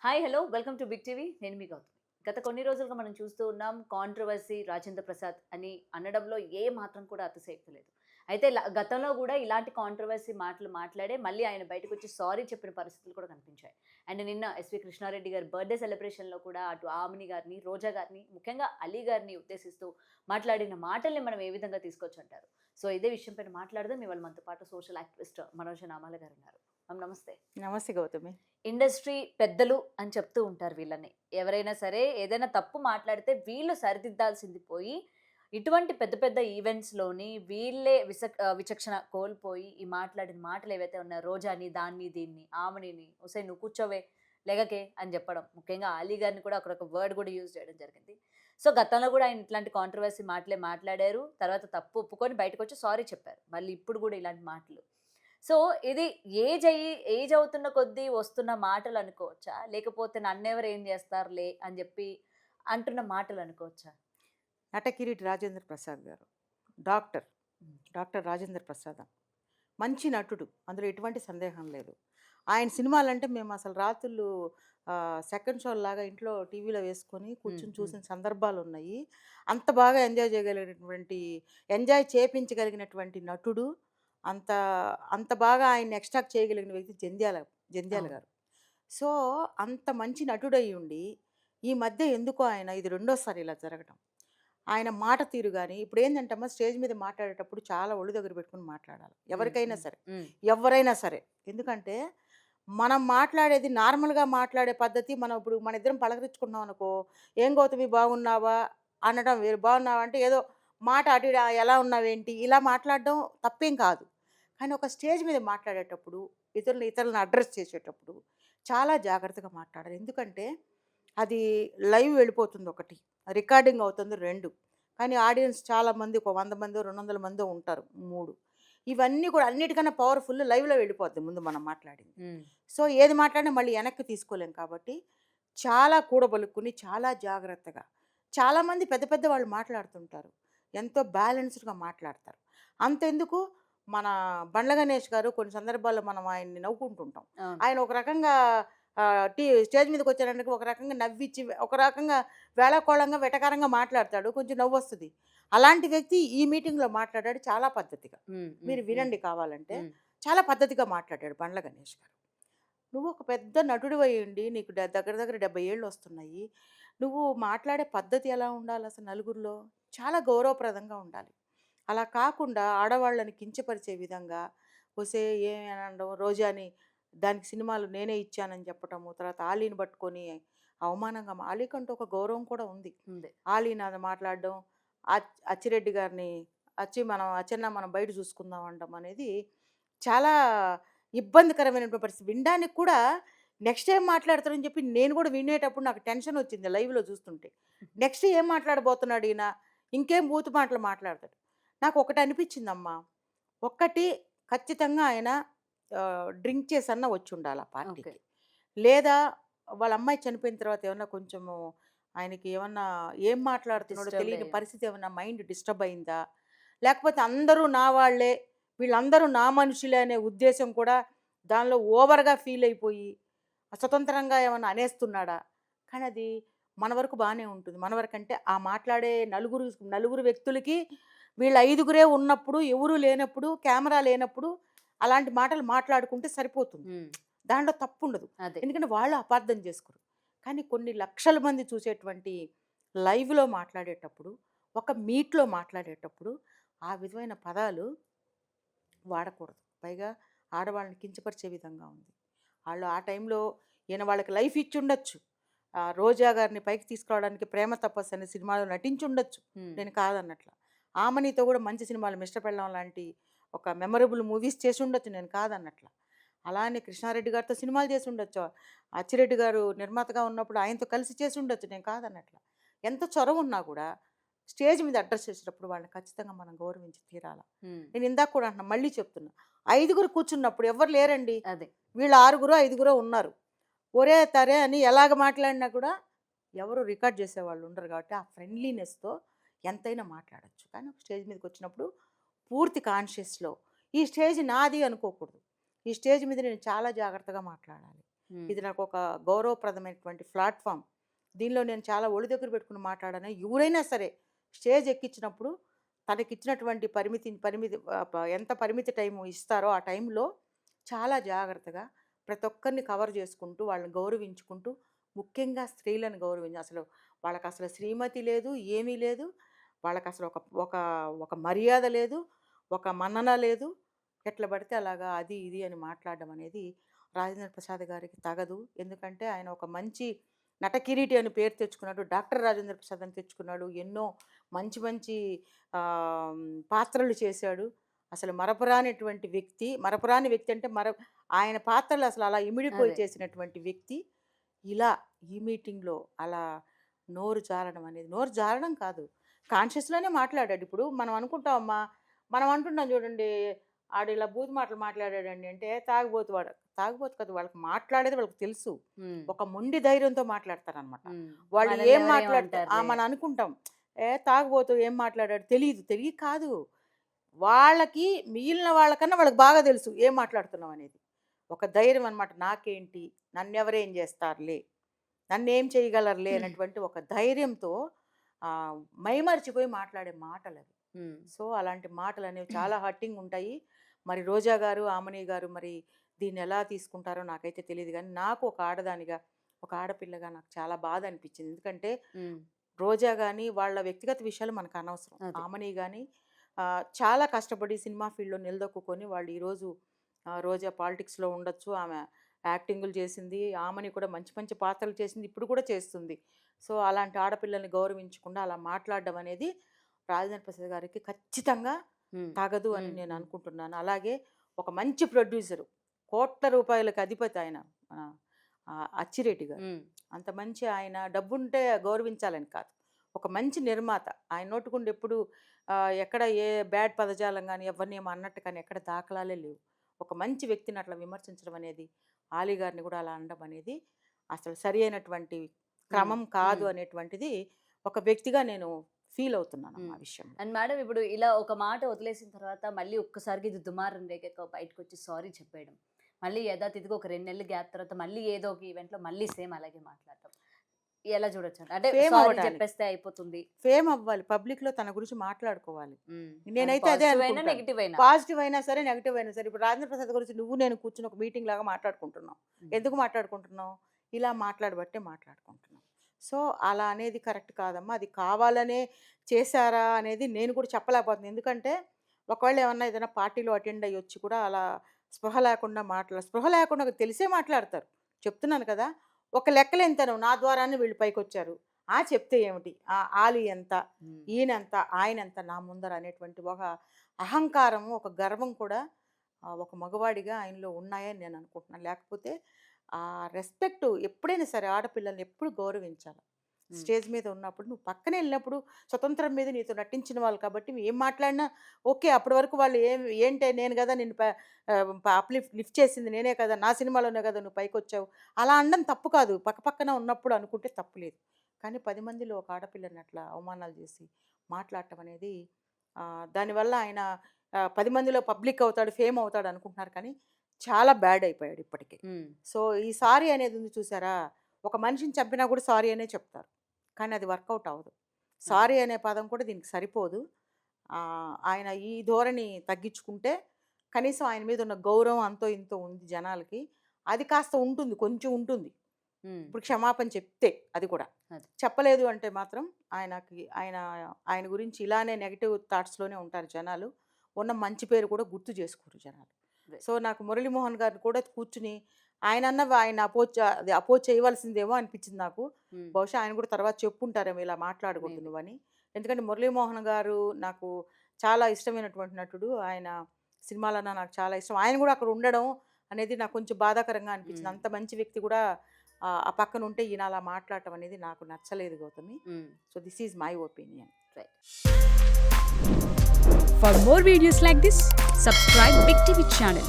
Hi hello welcome to Big TV. నేను మీ గౌతమి. గత కొన్ని రోజులుగా మనం చూస్తూ ఉన్నాం కాంట్రవర్సీ రాజేంద్ర ప్రసాద్ అని అనడంలో ఏ మాత్రం కూడా అతిశయోక్తి లేదు. అయితే గతంలో కూడా ఇలాంటి కాంట్రవర్సీ మాటలు మాట్లాడే మళ్ళీ ఆయన బయటకు వచ్చి సారీ చెప్పిన పరిస్థితులు కూడా కనిపించాయి. అండ్ నిన్న ఎస్వి కృష్ణారెడ్డి గారి బర్త్డే సెలబ్రేషన్లో కూడా అటు ఆమిని గారిని, రోజా గారిని, ముఖ్యంగా అలీ గారిని ఉద్దేశిస్తూ మాట్లాడిన మాటల్ని మనం ఏ విధంగా తీసుకోవచ్చు అంటారు? సో ఇదే విషయం పైన మాట్లాడదాం. ఇవాళ మనతో పాటు సోషల్ యాక్టివిస్ట్ మనోజ్ నామాల గారు ఉన్నారు. మ్యామ్ నమస్తే. నమస్తే గౌతమి. ఇండస్ట్రీ పెద్దలు అని చెప్తూ ఉంటారు వీళ్ళని. ఎవరైనా సరే ఏదైనా తప్పు మాట్లాడితే వీళ్ళు సరిదిద్దాల్సింది పోయి, ఇటువంటి పెద్ద పెద్ద ఈవెంట్స్‌లోని వీళ్ళే విచక్షణ కోల్పోయి ఈ మాట్లాడిన మాటలు ఏవైతే ఉన్నాయో రోజాని, దాన్ని, దీన్ని, ఆమెనిని "ఒసేయ్ నువ్వు కూర్చోవే, లెగకే" అని చెప్పడం. ముఖ్యంగా అలీ గారిని కూడా అక్కడ ఒక వర్డ్ కూడా యూజ్ చేయడం జరిగింది. సో గతంలో కూడా ఆయన ఇట్లాంటి కాంట్రోవర్సీ మాటలే మాట్లాడారు. తర్వాత తప్పు ఒప్పుకొని బయటకొచ్చి సారీ చెప్పారు. మళ్ళీ ఇప్పుడు కూడా ఇలాంటి మాటలు. సో, ఇది ఏజ్ అవుతున్న కొద్దీ వస్తున్న మాటలనుకోవచ్చా? లేకపోతే నన్నెవరేం జేస్తారులే అని జెప్పి అంటున్న మాటలనుకోవచ్చా? నటకిరీటి రాజేంద్ర ప్రసాద్ గారు. డాక్టర్. హ్మ్. డాక్టర్ రాజేంద్ర ప్రసాద్. మంచి నటుడు. అందులో ఎటువంటి సందేహం లేదు. ఆయన సినిమాలంటే మేమసలు రాత్రుళ్ళు సెకండ్ షో‌ల్లాగా ఇంట్లో టీవీలో వేసుకొని హ్మ్. కూర్చొని హ్మ్. చూసిన సందర్భాలున్నాయి. అంత బాగా ఎంజాయ్ చేపించగలిగినటువంటి నటుడు. అంత అంత బాగా ఆయన్ని ఎక్స్‌ట్రాక్ట్ చేయగలిగిన వ్యక్తి జంధ్యాల అవును. గారు. సో, అంత మంచి నటుడయ్యుండి, ఈ మధ్య ఎందుకో ఆయన ఇది రెండోసారి ఇలా జరగటం. ఆయన మాట తీరు గాని, ఇప్పుడేందంటమ్మా స్టేజ్ మీద మాట్లాడేటప్పుడు చాలా ఒళ్ళు దగ్గర పెట్టుకొని మాట్లాడాలి. హ్మ్. ఎవరికైనా హ్మ్. సరే. హ్మ్. ఎవ్వరైనా సరే. ఎందుకంటే, మనం మాట్లాడేది నార్మల్‌గా మాట్లాడే పద్ధతి మనం ఇప్పుడు మనిద్దరం పలకరించుకున్నాం అనుకో, "ఏం గౌతమి బాగున్నావా?" అనడం వేరు. బాగున్నావా అంటే ఏదో మాట అటు ఇటు ఎలా ఉన్నావేంటి? ఇలా మాట్లాడడం తప్పేం కాదు. కానీ ఒక స్టేజ్ మీద మాట్లాడేటప్పుడు, ఇతరులను అడ్రెస్ చేసేటప్పుడు చాలా జాగ్రత్తగా మాట్లాడాలి. ఎందుకంటే, అది లైవ్ వెళ్ళిపోతుంది ఒకటి. రికార్డింగ్ అవుతుంది 2. కానీ ఆడియన్స్ చాలామంది ఒక 100 మందో, 200 మందో ఉంటారు 3. ఇవన్నీ కూడా అన్నిటికన్నా పవర్‌ఫుల్ లైవ్‌లో వెళ్ళిపోద్ది ముందు మనం మాట్లాడింది. హ్మ్. సో, ఏది మాట్లాడినా మళ్ళీ వెనక్కి తీసుకోలేం కాబట్టి, చాలా కూడబలుక్కుని, చాలా జాగ్రత్తగా చాలామంది పెద్ద పెద్ద వాళ్ళు మాట్లాడుతుంటారు. ఎంతో బ్యాలెన్స్డ్‌గా మాట్లాడతారు. అంతెందుకు మన బండ్ల గణేష్ గారు కొన్ని సందర్భాల్లో మనం ఆయన్ని నవ్వుకుంటుంటాం. అవును. ఆయన ఒక రకంగా స్టేజ్ మీదకొచ్చారంటే ఒక రకంగా నవ్విచ్చి, ఒక రకంగా వేళాకోళంగా, వెటకారంగా మాట్లాడతాడు. కొంచెం నవ్వొస్తది. అలాంటి వ్యక్తి ఈ మీటింగ్‌లో మాట్లాడాడు చాలా పద్ధతిగా. హ్మ్. హ్మ్. మీరు హ్మ్. వినండి కావాలంటే. హ్మ్. చాలా పద్ధతిగా మాట్లాడాడు బండ్ల గణేష్ గారు. "నువ్వు ఒక పెద్ద నటుడివయ్యుండి నీకు దగ్గర దగ్గర 70 ఏళ్ళొస్తున్నాయి. నువ్వు మాట్లాడే పద్ధతి ఎలా ఉండాలసలు నలుగురిలో? చాలా గౌరవప్రదంగా ఉండాలి. అలా కాకుండా ఆడవాళ్ళని కించపరిచే విధంగా ఒసేయ్ ఏమి అనడం, రోజాని దానికి సినిమాలు నేనే ఇచ్చానని చెప్పటము, తర్వాత ఆలీని పట్టుకొని అవమానంగా ఆలీకంటూ ఒక గౌరవం కూడా ఉంది. ఉంది. ఆలీ నాది మాట్లాడడం, అచ్చిరెడ్డి గారిని అచ్చెన్న మనం బయట చూసుకుందాం అనడం అనేది చాలా ఇబ్బందికరమైనటువంటి పరిస్థితి. వినడానికి కూడా నెక్స్ట్ ఏం మాట్లాడతారని చెప్పి నేను కూడా వినేటప్పుడు నాకు టెన్షన్ వచ్చింది లైవ్‌లో చూస్తుంటే. నెక్స్ట్ ఏం మాట్లాడబోతున్నాడు ఈయన? ఇంకేం బూతు మాటలు మాట్లాడతాడు. నాకు ఒకటి అనిపించిందమ్మా. ఒక్కటి ఖచ్చితంగా ఆయన డ్రింక్ చేసన్నా వచ్చుండాలి ఆ ఓకే. పార్టీకి. లేదా వాళ్ళ అమ్మాయి చనిపోయిన తర్వాత ఏమన్నా కొంచెము ఆయనకి ఏమన్నా ఏం మాట్లాడుతున్నాడో డిస్టర్బ్డ్ తెలియని అయ్యారు. పరిస్థితి ఏమన్నా మైండ్ డిస్టర్బ్ అయిందా? లేకపోతే అందరూ నా వాళ్ళే, వీళ్ళందరూ నా మనుషులే అనే ఉద్దేశ్యం కూడా దానిలో ఓవర్‌గా ఫీల్ అయిపోయి, స్వతంత్రంగా ఏమన్నా అనేస్తున్నాడా? కానీ అది మన వరకు బానే ఉంటుంది. మన వరకంటే ఆ మాట్లాడే నలుగురు వ్యక్తులకి వీళ్ళు ఐదుగురే ఉన్నప్పుడు, ఎవరు లేనప్పుడు, కెమెరా లేనప్పుడు అలాంటి మాటలు మాట్లాడుకుంటే సరిపోతుంది. హ్మ్. దాంట్లో తప్పుండదు. అదే. ఎందుకంటే వాళ్ళు అపార్థం చేసుకోరు. కానీ కొన్ని లక్షల మంది చూసేటువంటి లైవ్‌లో మాట్లాడేటప్పుడు, ఒక మీట్‌లో మాట్లాడేటప్పుడు ఆ విధమైన పదాలు వాడకూడదు. పైగా ఆడవాళ్ళని కించపరిచే విధంగా ఉంది. ఆళ్ళు ఆ టైంలో ఈయన వాళ్ళకి లైఫ్ ఇచ్చుండొచ్చు. రోజా గారిని పైకి తీసుకురావడానికి 'ప్రేమ తపస్సు' అనే సినిమాలో నటించుండొచ్చు. హ్మ్. నేను కాదనట్ల. ఆమనితో కూడా మంచి సినిమాలు 'మిస్టర్ పెళ్ళాం' లాంటి ఒక మెమరబుల్ మూవీస్ చేసుండొచ్చు. నేను కాదనట్ల. అలానే కృష్ణారెడ్డి గారితో సినిమాలు చేసుండొచ్చు. అచ్చిరెడ్డి గారు నిర్మాతగా ఉన్నప్పుడు ఆయనతో కలిసి చేసుండొచ్చు. నేను కాదనట్ల. ఎంత చొరవున్నా కూడా స్టేజ్ మీద అడ్రెస్ చేసేటప్పుడు వాళ్ళని ఖచ్చితంగా మనం గౌరవించి తీరాల. హ్మ్. నేను ఇందాక కూడా అంటున్నా, మళ్ళీ చెప్తున్నా. ఐదుగురు కూర్చున్నప్పుడు ఎవ్వరు లేరండి. అదే. వీళ్ళు ఆరుగురో, ఐదుగురో ఉన్నారు. ఒరే తరే అని ఎలాగ మాట్లాడినా కూడా ఎవరు రికార్డ్ చేసేవాళ్ళు ఉండరు కాబట్టి ఆ ఫ్రెండ్లీనెస్‌తో ఎంతైనా మాట్లాడొచ్చు. కానీ ఒక స్టేజ్ మీదకొచ్చినప్పుడు పూర్తి కాన్షియస్‌లో ఈ స్టేజ్ నాది అనుకోకూడదు. ఈ స్టేజ్ మీద నేను చాలా జాగ్రత్తగా మాట్లాడాలి. ఇది నాకు ఒక గౌరవప్రదమైనటువంటి ప్లాట్ఫామ్. దీనిలో నేను చాలా ఒళ్ళు దగ్గర పెట్టుకుని మాట్లాడాను. ఎవరైనా సరే స్టేజ్ ఎక్కించినప్పుడు తనకిచ్చినటువంటి ఎంత పరిమితి టైం ఇస్తారో ఆ టైంలో చాలా జాగ్రత్తగా ప్రతి ఒక్కరిని కవర్ చేసుకుంటూ వాళ్ళని గౌరవించుకుంటూ, ముఖ్యంగా స్త్రీలను అసలు వాళ్ళకి అసలు శ్రీమతి లేదు, ఏమీ లేదు. వాళ్ళకి అసలు ఒక ఒక ఒక మర్యాద లేదు, ఒక మన్నన లేదు. ఎట్లా పడితే అలాగా అది ఇది అని మాట్లాడడం అనేది రాజేంద్ర ప్రసాద్ గారికి తగదు. ఎందుకంటే ఆయన ఒక మంచి నటకిరీటి అని పేరు తెచ్చుకున్నాడు. డాక్టర్ రాజేంద్ర ప్రసాద్ అని తెచ్చుకున్నాడు. ఎన్నో మంచి మంచి పాత్రలు చేశాడు. అసలు మరపురాని వ్యక్తి అంటే ఆయన పాత్రలు అసలు అలా ఇమిడిపోయి అదే. చేసినటువంటి వ్యక్తి. ఇలా ఈ మీటింగ్లో అలా నోరు జారడం కాదు, కాన్షియస్లోనే మాట్లాడాడు. ఇప్పుడు మనం అనుకుంటామమ్మా, మనం అంటున్నాం చూడండి, ఆడు ఇలా బూతు మాటలు మాట్లాడాడండి అంటే తాగుబోతు కదా, వాళ్ళకి మాట్లాడేది వాళ్ళకి తెలుసు. ఉమ్, ఒక మొండి ధైర్యంతో మాట్లాడతారనమాట. ఉమ్. వాళ్ళు మనల్ని ఏం మాట్లాడతారు ఎవరేమంటారులే. మనం అనుకుంటాం, తాగుబోతు ఏం మాట్లాడాడు తెలియదు కాదు. వాళ్ళకి మిగిలిన వాళ్ళకన్నా వాళ్ళకి బాగా తెలుసు ఏం మాట్లాడుతున్నాం అనేది. ఒక ధైర్యం అనమాట. నాకేంటి, నన్నెవరేం చేస్తారులే, నన్నేం చేయగలరులే అనేటువంటి ఒక ధైర్యంతో మైమరిచిపోయి మాట్లాడే మాటలు అవి. ఉమ్, సో అలాంటి మాటలు అనేవి చాలా హర్టింగ్ ఉంటాయి. మరి రోజా గారు, ఆమని గారు మరి దీన్ని ఎలా తీసుకుంటారో నాకైతే తెలియదు. కానీ నాకు ఒక ఆడదానిగా, ఒక ఆడపిల్లగా నాకు చాలా బాధ అనిపించింది. ఎందుకంటే ఉమ్. రోజా కానీ వాళ్ళ వ్యక్తిగత విషయాలు మనకు అనవసరం. అదే. ఆమని కానీ చాలా కష్టపడి సినిమా ఫీల్డ్లో నిలదొక్కుని వాళ్ళు ఈరోజు రోజా పాలిటిక్స్లో ఉండొచ్చు. ఆమె యాక్టింగులు చేసింది, ఆమని కూడా మంచి మంచి పాత్రలు చేసింది, ఇప్పుడు కూడా చేస్తుంది. సో అలాంటి ఆడపిల్లల్ని గౌరవించకుండా అలా మాట్లాడడం అనేది రాజేంద్ర ప్రసాద్ గారికి ఖచ్చితంగా ఉమ్, తగదు అని ఉమ్, నేను ఉమ్. అనుకుంటున్నాను. అలాగే ఒక మంచి ప్రొడ్యూసరు, కోట్ల రూపాయలకు అధిపతి ఆయన, మన అచ్చిరెడ్డి గారు. ఉమ్, అంత మంచి ఆయన, డబ్బుంటే గౌరవించాలని కాదు, ఒక మంచి నిర్మాత. ఆయన నోటుకుండి ఎప్పుడు ఎక్కడ ఏ బ్యాడ్ పదజాలం కానీ ఎవరిని ఏమో అన్నట్టు కానీ ఎక్కడ దాఖలాలే లేవు. ఒక మంచి వ్యక్తిని అట్లా విమర్శించడం అనేది, ఆలీ గారిని కూడా అలా అనడం అనేది అసలు సరి అయినటువంటి క్రమం కాదు అనేటువంటిది ఒక వ్యక్తిగా నేను ఫీల్ అవుతున్నాను ఆ విషయంలో. అండ్ మేడం, ఇప్పుడు ఇలా ఒక మాట వదిలేసిన తర్వాత మళ్ళీ ఒక్కసారిగా ఇది దుమారం రేగక బయటకు వచ్చి సారీ చెప్పేయడం, మళ్ళీ యథాతిథిగా ఒక 2 నెలల గ్యాప్ తర్వాత మళ్ళీ ఏదో ఒక ఈవెంట్లో మళ్ళీ సేమ్ అలాగే మాట్లాడటం, ఎలా చూడొచ్చు అంటే ఫేమ్ సారీ అవ్వడానికి, చెప్పేస్తే అయిపోతుంది. ఫేమ్ అవ్వాలి, పబ్లిక్లో తన గురించి మాట్లాడుకోవాలి. నేనైతే అదే అనుకుంటాను. నెగిటివ్ అయినా పాజిటివ్ అయినా సరే, నెగిటివ్ అయినా సరే. ఇప్పుడు రాజేంద్ర ప్రసాద్ గురించి నేను కూర్చుని ఒక మీటింగ్ లాగా మాట్లాడుకుంటున్నాం. ఎందుకు మాట్లాడుకుంటున్నాం? ఇలా మాట్లాడబట్టే మాట్లాడుకుంటున్నాం. సో అలా అనేది కరెక్ట్ కాదమ్మా. అది కావాలనే చేశారా అనేది నేను కూడా చెప్పలేకపోతున్నాను. ఎందుకంటే ఒకవేళ ఏదైనా పార్టీలో అటెండ్ అయ్యి వచ్చి కూడా అలా స్పృహ లేకుండా తెలిసే మాట్లాడతారు. చెప్తున్నాను కదా, ఒక లెక్కలు ఎంతను నా ద్వారానే వీళ్ళు పైకి వచ్చారు, చెప్తే ఏమిటి, ఆలి ఎంత, ఈయనంత, ఆయనంత నా ముందర అనేటువంటి ఒక అహంకారము, ఒక గర్వం కూడా ఒక మగవాడిగా ఆయనలో ఉన్నాయని నేను అనుకుంటున్నాను. లేకపోతే ఆ రెస్పెక్ట్ ఎప్పుడైనా సరే ఆడపిల్లల్ని ఎప్పుడు గౌరవించాలి. స్టేజ్ మీద ఉన్నప్పుడు నువ్వు పక్కనే వెళ్ళినప్పుడు స్వతంత్రం మీద నీతో నటించిన వాళ్ళు కాబట్టి నువ్వు ఏం మాట్లాడినా ఓకే. అప్పటి వరకు వాళ్ళు ఏంటే నేను కదా నిన్ను లిఫ్ట్ చేసింది నేనే కదా, నా సినిమాలోనే కదా నువ్వు పైకి వచ్చావు, అలా అనడం తప్పు కాదు. పక్కన ఉన్నప్పుడు అనుకుంటే తప్పు లేదు. కానీ 10 మందిలో ఒక ఆడపిల్లని అట్లా అవమానాలు చేసి మాట్లాడటం అనేది దానివల్ల ఆయన 10 మందిలో పబ్లిక్ అవుతాడు, ఫేమ్ అవుతాడు అనుకుంటున్నారు. కానీ చాలా బ్యాడ్ అయిపోయాడు ఇప్పటికే. సో ఈ సారీ అనేది ఉంది చూసారా, ఒక మనిషిని చంపినా కూడా సారీ అనే చెప్తారు, కానీ అది వర్కౌట్ అవ్వదు. సారీ అనే పదం కూడా దీనికి సరిపోదు. ఆయన ఈ ధోరణి తగ్గించుకుంటే కనీసం ఆయన మీద ఉన్న గౌరవం అంతో ఇంతో ఉంది జనాలకి, అది కాస్త ఉంటుంది, కొంచెం ఉంటుంది. ఇప్పుడు క్షమాపణ చెప్తే అది కూడా చెప్పలేదు అంటే మాత్రం ఆయన గురించి ఇలానే నెగిటివ్ థాట్స్లోనే ఉంటారు జనాలు. ఉన్న మంచి పేరు కూడా గుర్తు చేసుకోరు జనాలు. సో నాకు మురళీమోహన్ గారిని కూడా కూర్చుని ఆయన అపోజ్ చేయవలసిందేమో అనిపించింది నాకు. బహుశా ఆయన కూడా తర్వాత చెప్పుంటారేమో ఇలా మాట్లాడకూడదు నువ్వని. ఎందుకంటే మురళీమోహన్ గారు నాకు చాలా ఇష్టమైనటువంటి నటుడు. ఆయన సినిమాలన్నా నాకు చాలా ఇష్టం. ఆయన కూడా అక్కడ ఉండడం అనేది నాకు కొంచెం బాధాకరంగా అనిపించింది. అంత మంచి వ్యక్తి కూడా ఆ పక్కన ఉంటే ఈయన అలా మాట్లాడటం అనేది నాకు నచ్చలేదు Gautami. So this is my opinion. For more videos like this, subscribe Big TV channel.